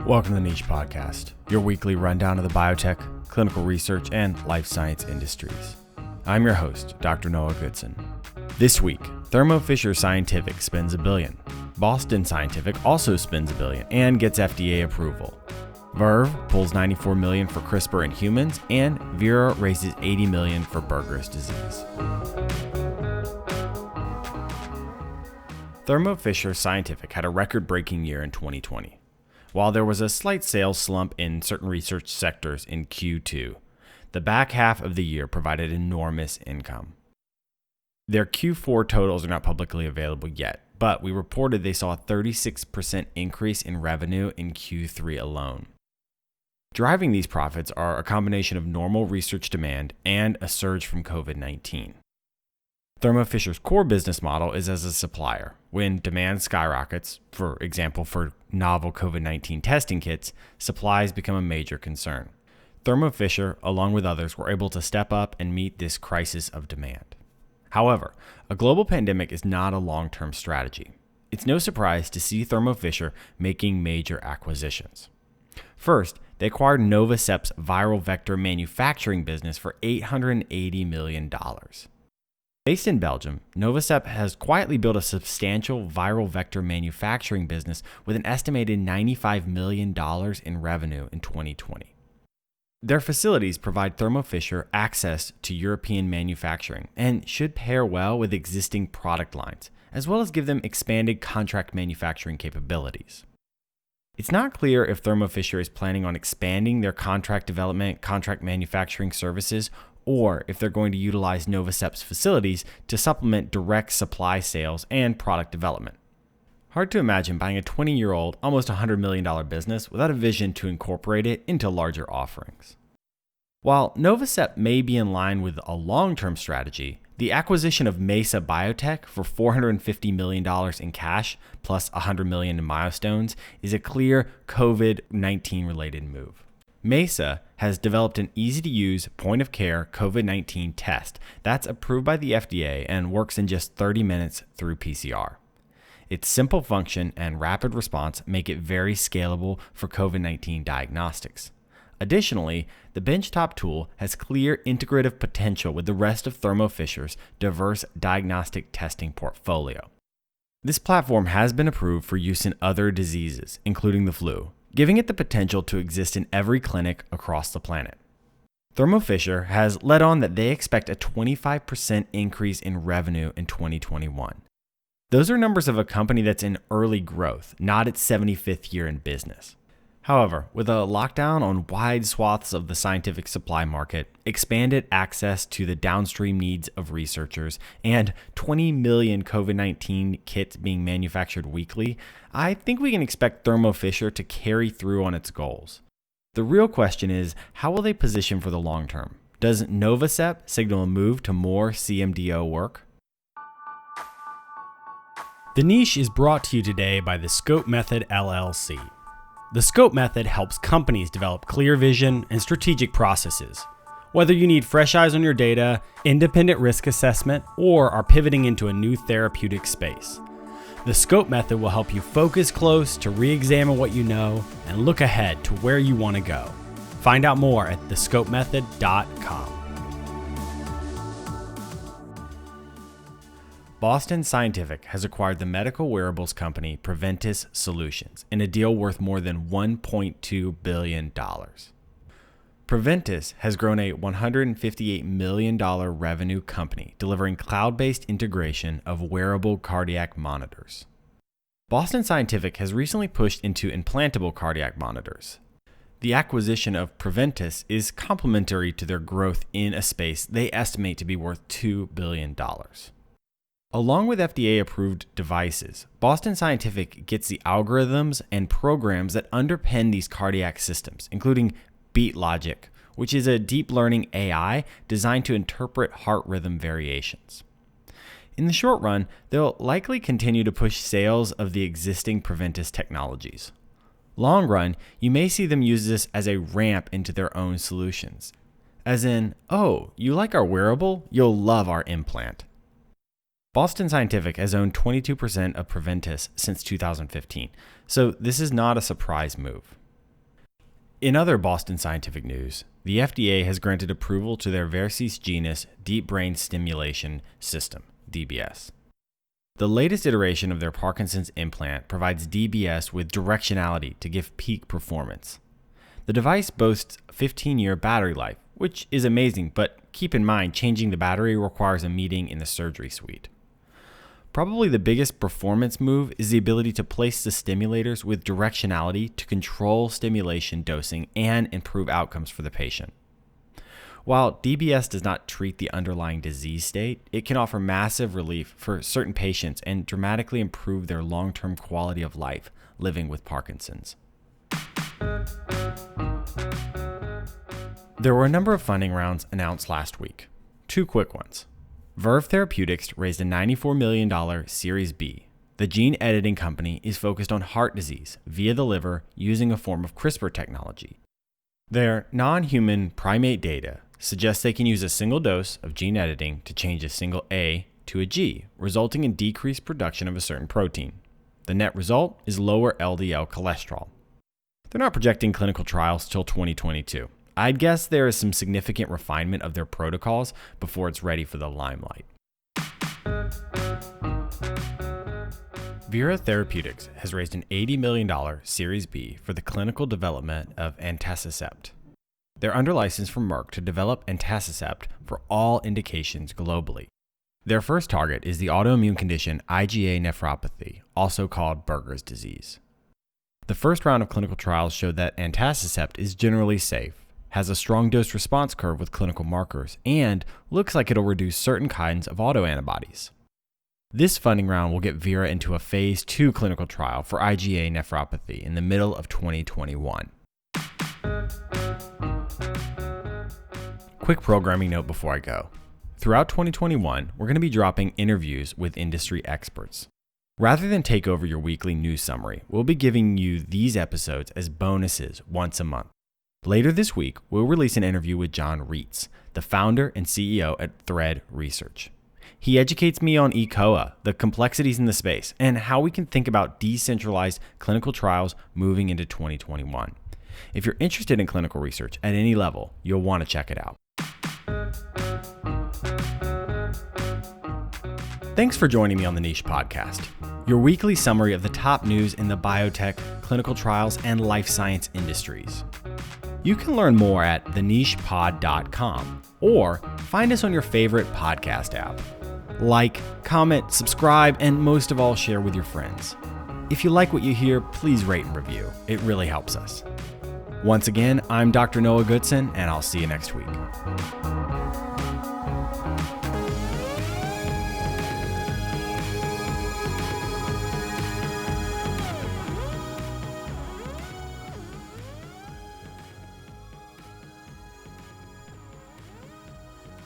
Welcome to the Niche Podcast, your weekly rundown of the biotech, clinical research, and life science industries. I'm your host, Dr. Noah Goodson. This week, Thermo Fisher Scientific spends $1 billion. Boston Scientific also spends $1 billion and gets FDA approval. Verve pulls $94 million for CRISPR in humans, and Vera raises $80 million for Berger's disease. Thermo Fisher Scientific had a record-breaking year in 2020. While there was a slight sales slump in certain research sectors in Q2, the back half of the year provided enormous income. Their Q4 totals are not publicly available yet, but we reported they saw a 36% increase in revenue in Q3 alone. Driving these profits are a combination of normal research demand and a surge from COVID-19. Thermo Fisher's core business model is as a supplier. When demand skyrockets, for example for novel COVID-19 testing kits, supplies become a major concern. Thermo Fisher, along with others, were able to step up and meet this crisis of demand. However, a global pandemic is not a long-term strategy. It's no surprise to see Thermo Fisher making major acquisitions. First, they acquired Novocep's viral vector manufacturing business for $880 million. Based in Belgium, Novocep has quietly built a substantial viral vector manufacturing business with an estimated $95 million in revenue in 2020. Their facilities provide Thermo Fisher access to European manufacturing and should pair well with existing product lines, as well as give them expanded contract manufacturing capabilities. It's not clear if Thermo Fisher is planning on expanding their contract development, contract manufacturing services, or if they're going to utilize Novocep's facilities to supplement direct supply sales and product development. Hard to imagine buying a 20-year-old, almost $100 million business without a vision to incorporate it into larger offerings. While Novocep may be in line with a long-term strategy, the acquisition of Mesa Biotech for $450 million in cash plus $100 million in milestones is a clear COVID-19 related move. Mesa has developed an easy-to-use point-of-care COVID-19 test that's approved by the FDA and works in just 30 minutes through PCR. Its simple function and rapid response make it very scalable for COVID-19 diagnostics. Additionally, the benchtop tool has clear integrative potential with the rest of Thermo Fisher's diverse diagnostic testing portfolio. This platform has been approved for use in other diseases, including the flu, giving it the potential to exist in every clinic across the planet. Thermo Fisher has led on that they expect a 25% increase in revenue in 2021. Those are numbers of a company that's in early growth, not its 75th year in business. However, with a lockdown on wide swaths of the scientific supply market, expanded access to the downstream needs of researchers, and 20 million COVID-19 kits being manufactured weekly, I think we can expect Thermo Fisher to carry through on its goals. The real question is, how will they position for the long term? Does Novocep signal a move to more CMDO work? The Niche is brought to you today by the Scope Method LLC. The Scope Method helps companies develop clear vision and strategic processes. Whether you need fresh eyes on your data, independent risk assessment, or are pivoting into a new therapeutic space, the Scope Method will help you focus close to re-examine what you know and look ahead to where you want to go. Find out more at thescopemethod.com. Boston Scientific has acquired the medical wearables company Preventice Solutions in a deal worth more than $1.2 billion. Preventice has grown a $158 million revenue company delivering cloud-based integration of wearable cardiac monitors. Boston Scientific has recently pushed into implantable cardiac monitors. The acquisition of Preventice is complementary to their growth in a space they estimate to be worth $2 billion. Along with FDA-approved devices, Boston Scientific gets the algorithms and programs that underpin these cardiac systems, including Beat Logic, which is a deep learning AI designed to interpret heart rhythm variations. In the short run, they'll likely continue to push sales of the existing Preventice technologies. Long run, you may see them use this as a ramp into their own solutions. As in, oh, you like our wearable? You'll love our implant. Boston Scientific has owned 22% of Preventice since 2015, so this is not a surprise move. In other Boston Scientific news, the FDA has granted approval to their Vercis Genus Deep Brain Stimulation System, DBS. The latest iteration of their Parkinson's implant provides DBS with directionality to give peak performance. The device boasts a 15-year battery life, which is amazing, but keep in mind changing the battery requires a meeting in the surgery suite. Probably the biggest performance move is the ability to place the stimulators with directionality to control stimulation dosing and improve outcomes for the patient. While DBS does not treat the underlying disease state, it can offer massive relief for certain patients and dramatically improve their long-term quality of life living with Parkinson's. There were a number of funding rounds announced last week. Two quick ones. Verve Therapeutics raised a $94 million Series B. The gene editing company is focused on heart disease via the liver using a form of CRISPR technology. Their non-human primate data suggests they can use a single dose of gene editing to change a single A to a G, resulting in decreased production of a certain protein. The net result is lower LDL cholesterol. They're not projecting clinical trials till 2022. I'd guess there is some significant refinement of their protocols before it's ready for the limelight. Vera Therapeutics has raised an $80 million Series B for the clinical development of entacicept. They're under license from Merck to develop entacicept for all indications globally. Their first target is the autoimmune condition IgA nephropathy, also called Berger's disease. The first round of clinical trials showed that entacicept is generally safe, has a strong dose-response curve with clinical markers, and looks like it'll reduce certain kinds of autoantibodies. This funding round will get Vera into a phase 2 clinical trial for IgA nephropathy in the middle of 2021. Quick programming note before I go. Throughout 2021, we're going to be dropping interviews with industry experts. Rather than take over your weekly news summary, we'll be giving you these episodes as bonuses once a month. Later this week, we'll release an interview with John Reitz, the founder and CEO at Thread Research. He educates me on ECOA, the complexities in the space, and how we can think about decentralized clinical trials moving into 2021. If you're interested in clinical research at any level, you'll want to check it out. Thanks for joining me on the Niche Podcast, your weekly summary of the top news in the biotech, clinical trials, and life science industries. You can learn more at thenichepod.com or find us on your favorite podcast app. Like, comment, subscribe, and most of all, share with your friends. If you like what you hear, please rate and review. It really helps us. Once again, I'm Dr. Noah Goodson, and I'll see you next week.